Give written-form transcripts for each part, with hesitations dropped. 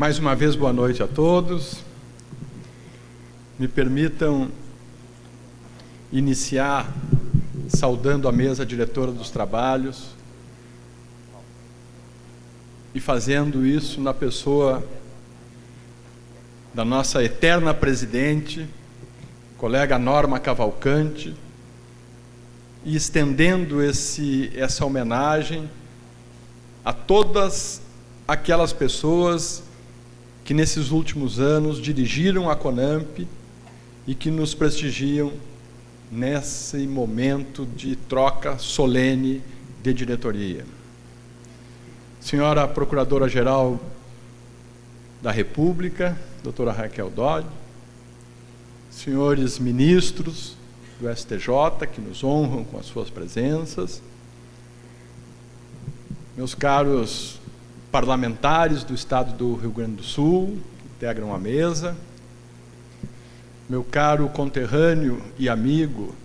Mais uma vez, boa noite a todos. Me permitam iniciar saudando a mesa diretora dos trabalhos e fazendo isso na pessoa da nossa eterna presidente, colega Norma Cavalcante, e estendendo essa homenagem a todas aquelas pessoas que nesses últimos anos dirigiram a CONAMP e que nos prestigiam nesse momento de troca solene de diretoria. Senhora Procuradora-Geral da República, doutora Raquel Dodge, senhores ministros do STJ, que nos honram com as suas presenças, meus caros parlamentares do Estado do Rio Grande do Sul, que integram a mesa, meu caro conterrâneo e amigo,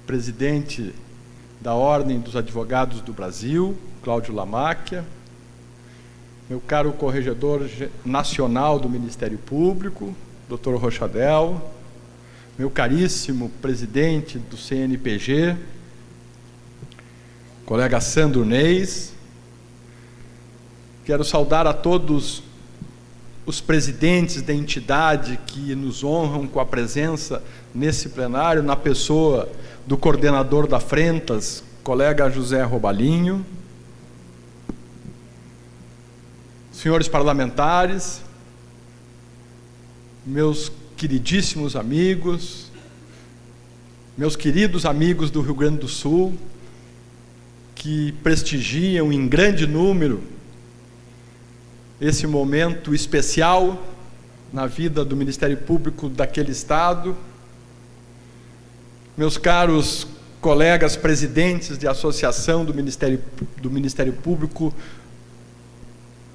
presidente da Ordem dos Advogados do Brasil, Cláudio Lamáquia, meu caro corregedor nacional do Ministério Público, Dr. Rochadel, meu caríssimo presidente do CNPG, colega Sandro Neis. Quero saudar a todos os presidentes da entidade que nos honram com a presença nesse plenário, na pessoa do coordenador da Frentas, colega José Robalinho, senhores parlamentares, meus queridíssimos amigos, meus queridos amigos do Rio Grande do Sul, que prestigiam em grande número esse momento especial na vida do Ministério Público daquele Estado, meus caros colegas presidentes de associação do Ministério Público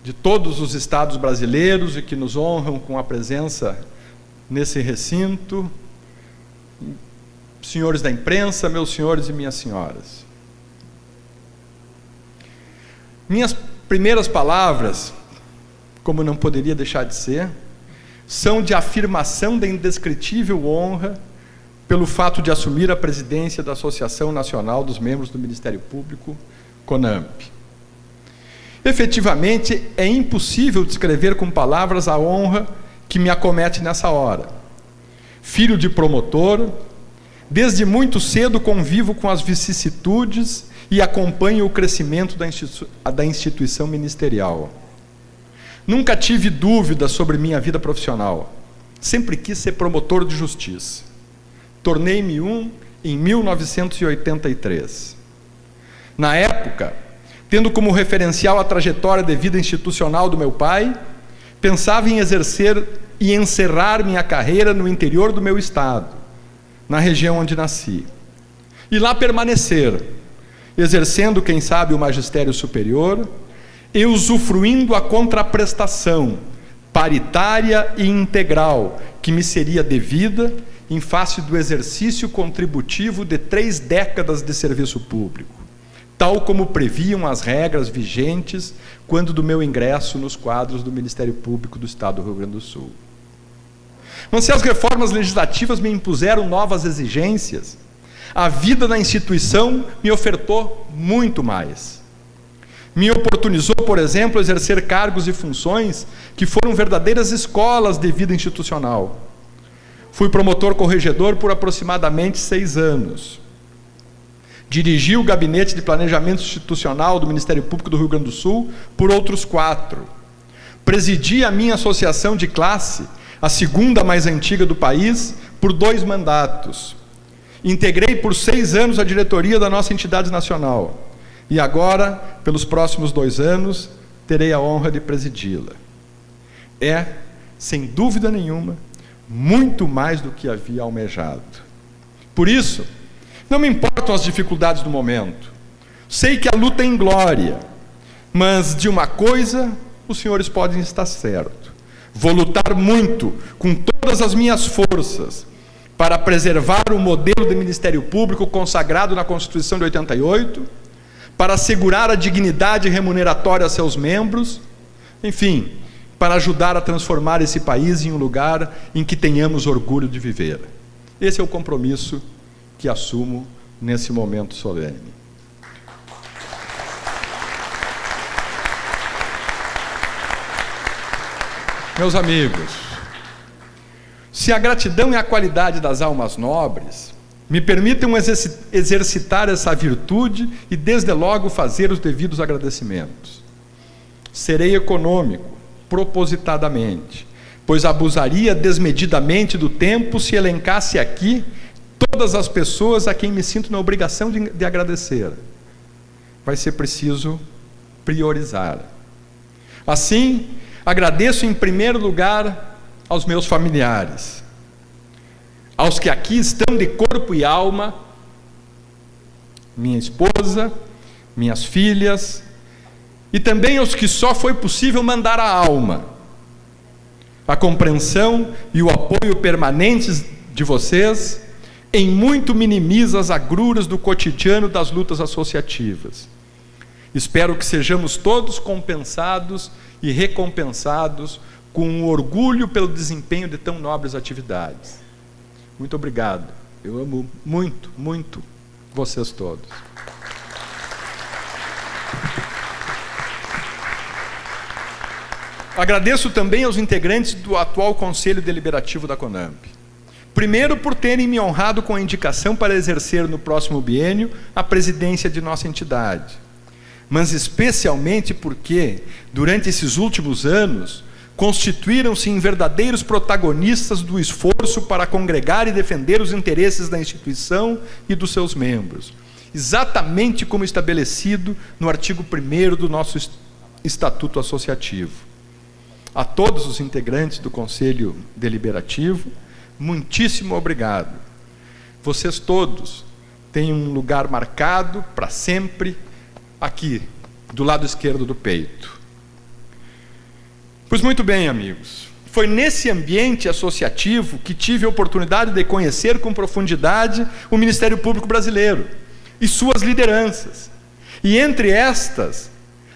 de todos os estados brasileiros e que nos honram com a presença nesse recinto, senhores da imprensa, meus senhores e minhas senhoras. Minhas primeiras palavras, como não poderia deixar de ser, são de afirmação da indescritível honra pelo fato de assumir a presidência da Associação Nacional dos Membros do Ministério Público, CONAMP. Efetivamente, é impossível descrever com palavras a honra que me acomete nessa hora. Filho de promotor, desde muito cedo convivo com as vicissitudes e acompanho o crescimento da instituição ministerial. Nunca tive dúvida sobre minha vida profissional. Sempre quis ser promotor de justiça. Tornei-me em 1983. Na época, tendo como referencial a trajetória de vida institucional do meu pai, pensava em exercer e encerrar minha carreira no interior do meu estado, na região onde nasci, e lá permanecer, exercendo, quem sabe, o magistério superior e usufruindo a contraprestação paritária e integral que me seria devida em face do exercício contributivo de 3 décadas de serviço público, tal como previam as regras vigentes quando do meu ingresso nos quadros do Ministério Público do Estado do Rio Grande do Sul. Mas se as reformas legislativas me impuseram novas exigências, a vida na instituição me ofertou muito mais. Me oportunizou, por exemplo, exercer cargos e funções que foram verdadeiras escolas de vida institucional. Fui promotor corregedor por aproximadamente 6 anos. Dirigi o Gabinete de Planejamento Institucional do Ministério Público do Rio Grande do Sul por outros 4. Presidi a minha associação de classe, a segunda mais antiga do país, por 2 mandatos. Integrei por 6 anos a diretoria da nossa entidade nacional. E agora, pelos próximos 2 anos, terei a honra de presidi-la. É, sem dúvida nenhuma, muito mais do que havia almejado. Por isso, não me importam as dificuldades do momento. Sei que a luta é inglória, mas de uma coisa os senhores podem estar certos. Vou lutar muito, com todas as minhas forças, para preservar o modelo de Ministério Público consagrado na Constituição de 88, para assegurar a dignidade remuneratória a seus membros, enfim, para ajudar a transformar esse país em um lugar em que tenhamos orgulho de viver. Esse é o compromisso que assumo nesse momento solene. Meus amigos, se a gratidão é a qualidade das almas nobres, me permitam exercitar essa virtude e, desde logo, fazer os devidos agradecimentos. Serei econômico, propositadamente, pois abusaria desmedidamente do tempo se elencasse aqui todas as pessoas a quem me sinto na obrigação de agradecer. Vai ser preciso priorizar. Assim, agradeço em primeiro lugar aos meus familiares, aos que aqui estão de corpo e alma, minha esposa, minhas filhas, e também aos que só foi possível mandar a alma, a compreensão e o apoio permanentes de vocês, em muito minimiza as agruras do cotidiano das lutas associativas. Espero que sejamos todos compensados e recompensados com um orgulho pelo desempenho de tão nobres atividades. Muito obrigado. Eu amo muito, muito vocês todos. Agradeço também aos integrantes do atual Conselho Deliberativo da CONAMP. Primeiro, por terem me honrado com a indicação para exercer no próximo biênio a presidência de nossa entidade. Mas especialmente porque, durante esses últimos anos, constituíram-se em verdadeiros protagonistas do esforço para congregar e defender os interesses da instituição e dos seus membros, exatamente como estabelecido no artigo 1º do nosso Estatuto Associativo. A todos os integrantes do Conselho Deliberativo, muitíssimo obrigado. Vocês todos têm um lugar marcado para sempre aqui, do lado esquerdo do peito. Pois muito bem, amigos, foi nesse ambiente associativo que tive a oportunidade de conhecer com profundidade o Ministério Público Brasileiro e suas lideranças, e entre estas,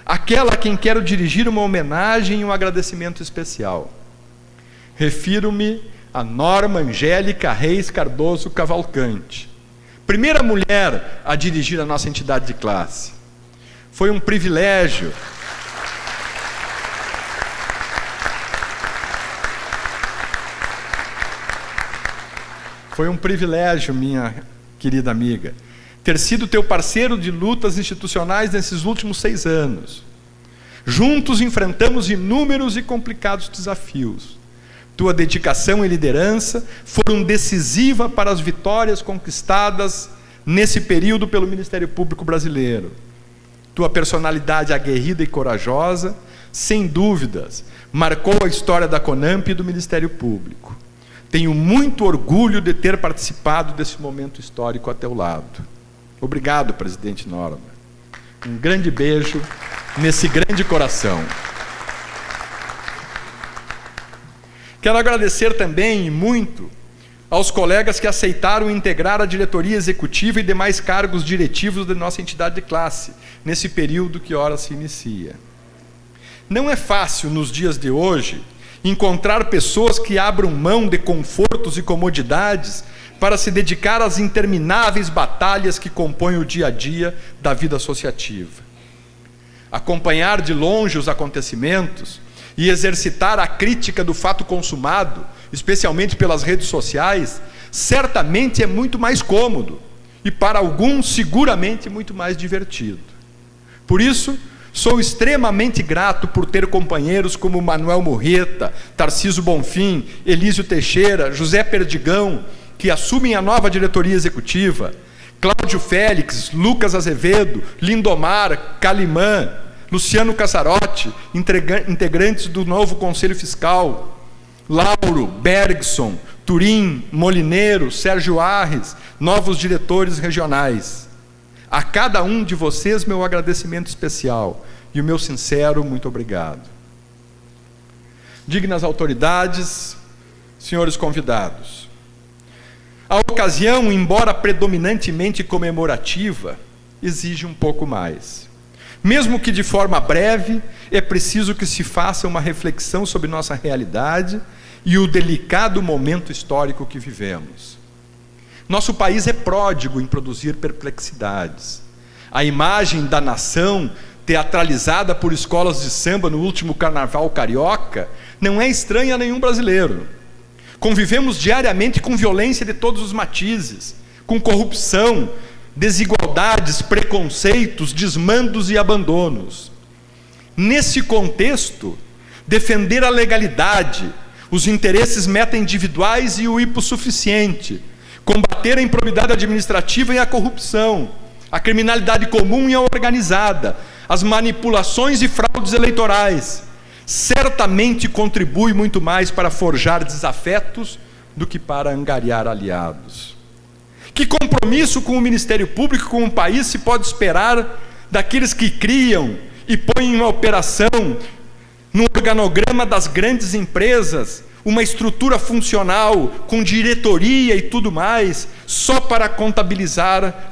aquela a quem quero dirigir uma homenagem e um agradecimento especial. Refiro-me a Norma Angélica Reis Cardoso Cavalcante, primeira mulher a dirigir a nossa entidade de classe. Foi um privilégio minha querida amiga, ter sido teu parceiro de lutas institucionais nesses últimos 6 anos. Juntos enfrentamos inúmeros e complicados desafios. Tua dedicação e liderança foram decisivas para as vitórias conquistadas nesse período pelo Ministério Público Brasileiro. Tua personalidade aguerrida e corajosa, sem dúvidas, marcou a história da CONAMP e do Ministério Público. Tenho muito orgulho de ter participado desse momento histórico a teu lado. Obrigado, presidente Norma. Um grande beijo nesse grande coração. Quero agradecer também, e muito, aos colegas que aceitaram integrar a diretoria executiva e demais cargos diretivos da nossa entidade de classe, nesse período que ora se inicia. Não é fácil, nos dias de hoje, encontrar pessoas que abram mão de confortos e comodidades para se dedicar às intermináveis batalhas que compõem o dia a dia da vida associativa. Acompanhar de longe os acontecimentos e exercitar a crítica do fato consumado, especialmente pelas redes sociais, certamente é muito mais cômodo e, para alguns, seguramente muito mais divertido. Por isso, sou extremamente grato por ter companheiros como Manuel Murrieta, Tarcísio Bonfim, Elísio Teixeira, José Perdigão, que assumem a nova diretoria executiva, Cláudio Félix, Lucas Azevedo, Lindomar, Calimã, Luciano Cassarotti, integrantes do novo Conselho Fiscal, Lauro, Bergson, Turim, Molineiro, Sérgio Arres, novos diretores regionais. A cada um de vocês, meu agradecimento especial e o meu sincero muito obrigado. Dignas autoridades, senhores convidados, a ocasião, embora predominantemente comemorativa, exige um pouco mais. Mesmo que de forma breve, é preciso que se faça uma reflexão sobre nossa realidade e o delicado momento histórico que vivemos. Nosso país é pródigo em produzir perplexidades. A imagem da nação teatralizada por escolas de samba no último carnaval carioca não é estranha a nenhum brasileiro. Convivemos diariamente com violência de todos os matizes, com corrupção, desigualdades, preconceitos, desmandos e abandonos. Nesse contexto, defender a legalidade, os interesses meta-individuais e o hipossuficiente, combater a improbidade administrativa e a corrupção, a criminalidade comum e a organizada, as manipulações e fraudes eleitorais, certamente contribui muito mais para forjar desafetos do que para angariar aliados. Que compromisso com o Ministério Público, com o país, se pode esperar daqueles que criam e põem em operação, no organograma das grandes empresas, uma estrutura funcional, com diretoria e tudo mais, só para contabilizar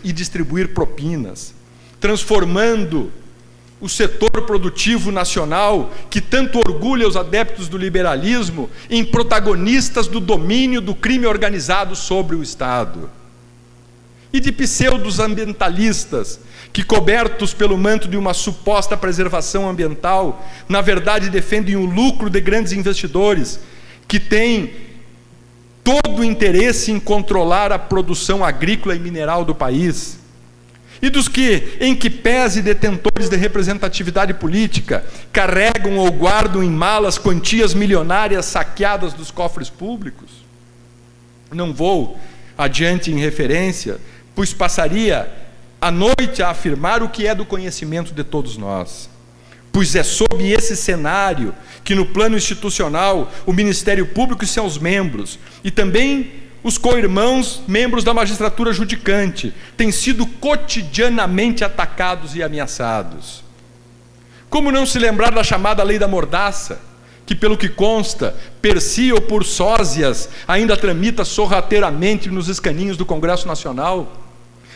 e distribuir propinas, transformando o setor produtivo nacional, que tanto orgulha os adeptos do liberalismo, em protagonistas do domínio do crime organizado sobre o Estado. E de pseudos ambientalistas, que, cobertos pelo manto de uma suposta preservação ambiental, na verdade defendem o lucro de grandes investidores, que têm todo o interesse em controlar a produção agrícola e mineral do país. E dos que, em que pese detentores de representatividade política, carregam ou guardam em malas quantias milionárias saqueadas dos cofres públicos. Não vou adiante em referência, pois passaria a noite a afirmar o que é do conhecimento de todos nós. Pois é sob esse cenário que, no plano institucional, o Ministério Público e seus membros, e também os co-irmãos, membros da magistratura judicante, têm sido cotidianamente atacados e ameaçados. Como não se lembrar da chamada Lei da Mordaça, que, pelo que consta, per si ou por sósias, ainda tramita sorrateiramente nos escaninhos do Congresso Nacional?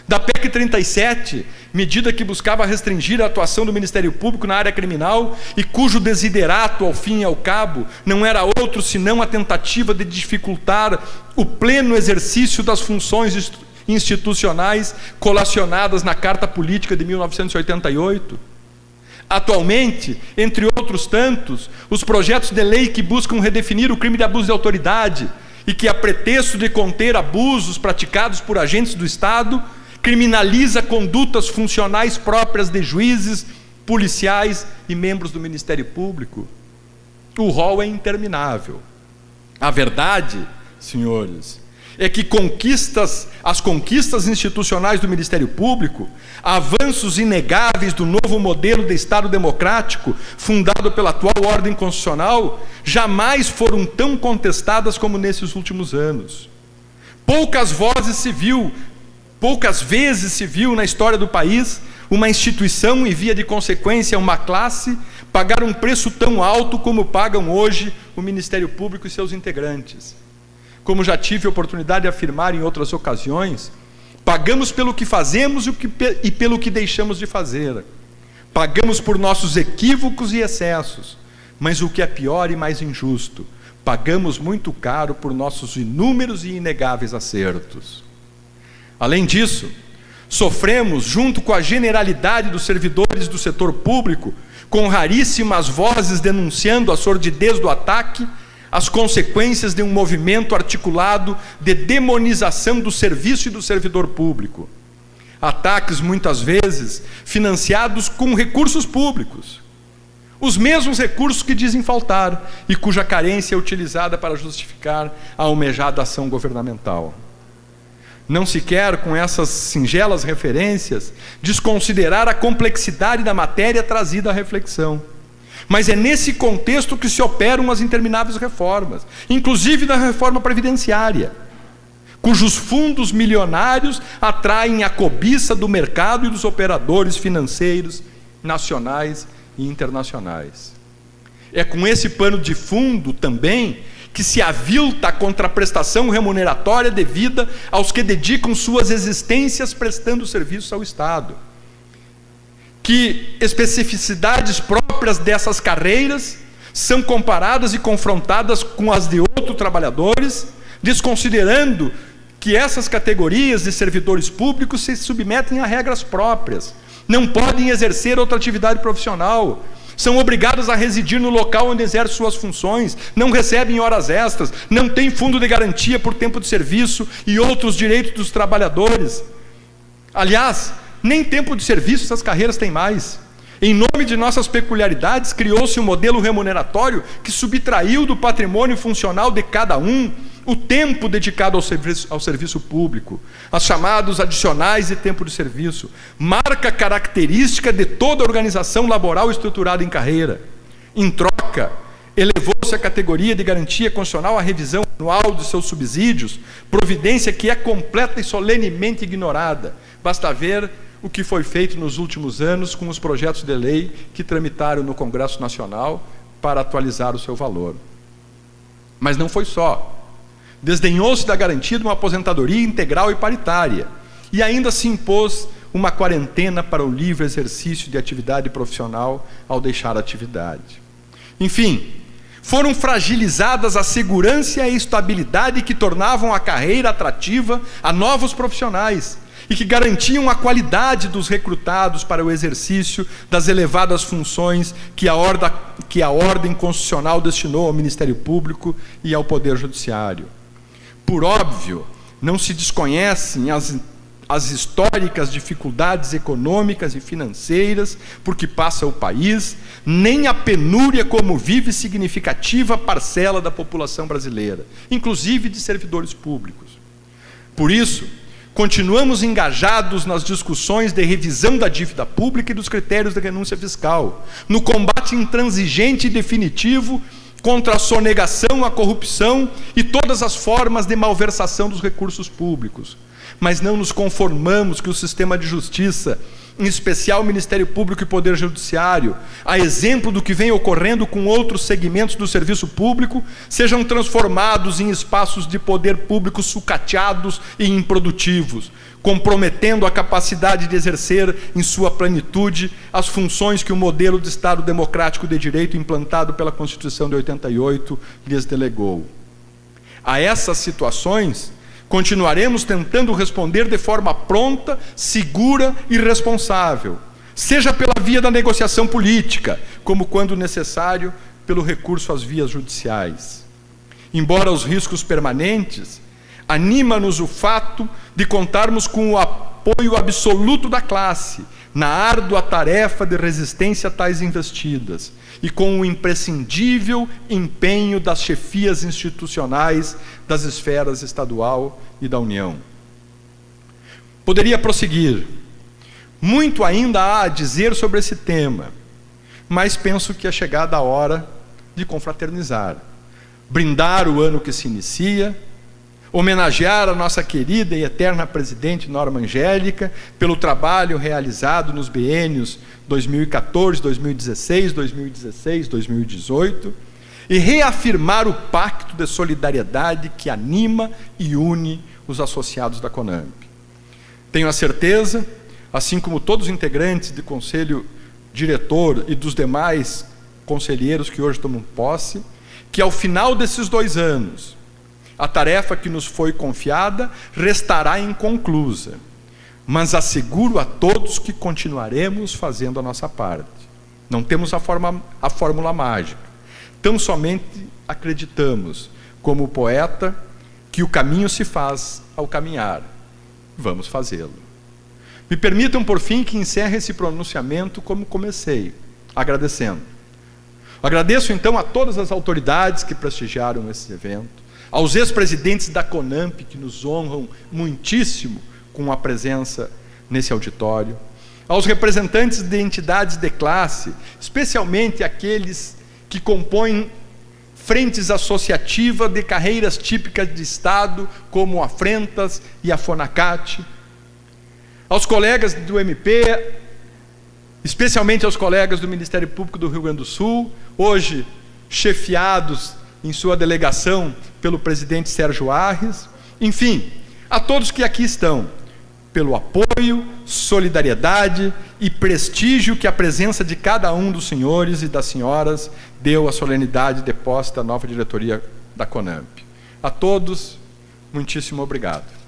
Da PEC 37, medida que buscava restringir a atuação do Ministério Público na área criminal e cujo desiderato, ao fim e ao cabo, não era outro senão a tentativa de dificultar o pleno exercício das funções institucionais colacionadas na Carta Política de 1988. Atualmente, entre outros tantos, os projetos de lei que buscam redefinir o crime de abuso de autoridade e que, a pretexto de conter abusos praticados por agentes do Estado, criminaliza condutas funcionais próprias de juízes, policiais e membros do Ministério Público. O rol é interminável. A verdade, senhores, é que as conquistas institucionais do Ministério Público, avanços inegáveis do novo modelo de Estado democrático, fundado pela atual ordem constitucional, jamais foram tão contestadas como nesses últimos anos. Poucas vezes se viu na história do país uma instituição e, via de consequência, uma classe pagar um preço tão alto como pagam hoje o Ministério Público e seus integrantes. Como já tive a oportunidade de afirmar em outras ocasiões, pagamos pelo que fazemos e pelo que deixamos de fazer. Pagamos por nossos equívocos e excessos, mas o que é pior e mais injusto, pagamos muito caro por nossos inúmeros e inegáveis acertos. Além disso, sofremos, junto com a generalidade dos servidores do setor público, com raríssimas vozes denunciando a sordidez do ataque, as consequências de um movimento articulado de demonização do serviço e do servidor público. Ataques, muitas vezes, financiados com recursos públicos. Os mesmos recursos que dizem faltar e cuja carência é utilizada para justificar a almejada ação governamental. Não se quer, com essas singelas referências, desconsiderar a complexidade da matéria trazida à reflexão. Mas é nesse contexto que se operam as intermináveis reformas, inclusive da reforma previdenciária, cujos fundos milionários atraem a cobiça do mercado e dos operadores financeiros nacionais e internacionais. É com esse pano de fundo também que se avilta a contraprestação remuneratória devida aos que dedicam suas existências prestando serviços ao Estado. que especificidades próprias dessas carreiras são comparadas e confrontadas com as de outros trabalhadores, desconsiderando que essas categorias de servidores públicos se submetem a regras próprias, não podem exercer outra atividade profissional, são obrigados a residir no local onde exercem suas funções, não recebem horas extras, não têm fundo de garantia por tempo de serviço e outros direitos dos trabalhadores. Aliás, nem tempo de serviço essas carreiras têm mais. Em nome de nossas peculiaridades, criou-se um modelo remuneratório que subtraiu do patrimônio funcional de cada um o tempo dedicado ao serviço público, as chamados adicionais de tempo de serviço, marca característica de toda organização laboral estruturada em carreira. Em troca, elevou-se a categoria de garantia constitucional à revisão anual de seus subsídios, providência que é completa e solenemente ignorada. Basta ver o que foi feito nos últimos anos com os projetos de lei que tramitaram no Congresso Nacional para atualizar o seu valor. Mas não foi só. Desdenhou-se da garantia de uma aposentadoria integral e paritária, e ainda se impôs uma quarentena para o livre exercício de atividade profissional ao deixar a atividade. Enfim, foram fragilizadas a segurança e a estabilidade que tornavam a carreira atrativa a novos profissionais e que garantiam a qualidade dos recrutados para o exercício das elevadas funções que a ordem constitucional destinou ao Ministério Público e ao Poder Judiciário. Por óbvio, não se desconhecem as históricas dificuldades econômicas e financeiras por que passa o país, nem a penúria como vive significativa parcela da população brasileira, inclusive de servidores públicos. Por isso, continuamos engajados nas discussões de revisão da dívida pública e dos critérios de renúncia fiscal, no combate intransigente e definitivo contra a sonegação, a corrupção e todas as formas de malversação dos recursos públicos. Mas não nos conformamos que o sistema de justiça, em especial o Ministério Público e Poder Judiciário, a exemplo do que vem ocorrendo com outros segmentos do serviço público, sejam transformados em espaços de poder público sucateados e improdutivos, comprometendo a capacidade de exercer em sua plenitude as funções que o modelo de Estado democrático de direito implantado pela Constituição de 88 lhes delegou. A essas situações, continuaremos tentando responder de forma pronta, segura e responsável, seja pela via da negociação política, como, quando necessário, pelo recurso às vias judiciais. Embora os riscos permanentes, anima-nos o fato de contarmos com o apoio absoluto da classe na árdua tarefa de resistência a tais investidas e com o imprescindível empenho das chefias institucionais das esferas estadual e da União. Poderia prosseguir. Muito ainda há a dizer sobre esse tema, mas penso que é chegada a hora de confraternizar, brindar o ano que se inicia, homenagear a nossa querida e eterna presidente Norma Angélica pelo trabalho realizado nos biênios 2014, 2016, 2016, 2018 e reafirmar o pacto de solidariedade que anima e une os associados da CONAMP. Tenho a certeza, assim como todos os integrantes do Conselho Diretor e dos demais conselheiros que hoje tomam posse, que ao final desses 2 anos, a tarefa que nos foi confiada restará inconclusa, mas asseguro a todos que continuaremos fazendo a nossa parte. Não temos a fórmula mágica, tão somente acreditamos, como o poeta, que o caminho se faz ao caminhar. Vamos fazê-lo. Me permitam, por fim, que encerre esse pronunciamento como comecei, agradecendo. Agradeço, então, a todas as autoridades que prestigiaram esse evento, aos ex-presidentes da CONAMP, que nos honram muitíssimo com a presença nesse auditório, aos representantes de entidades de classe, especialmente aqueles que compõem frentes associativas de carreiras típicas de Estado, como a Frentas e a Fonacat, aos colegas do MP, especialmente aos colegas do Ministério Público do Rio Grande do Sul, hoje chefiados em sua delegação pelo presidente Sérgio Arres, enfim, a todos que aqui estão, pelo apoio, solidariedade e prestígio que a presença de cada um dos senhores e das senhoras deu à solenidade de posse da nova diretoria da CONAMP. A todos, muitíssimo obrigado.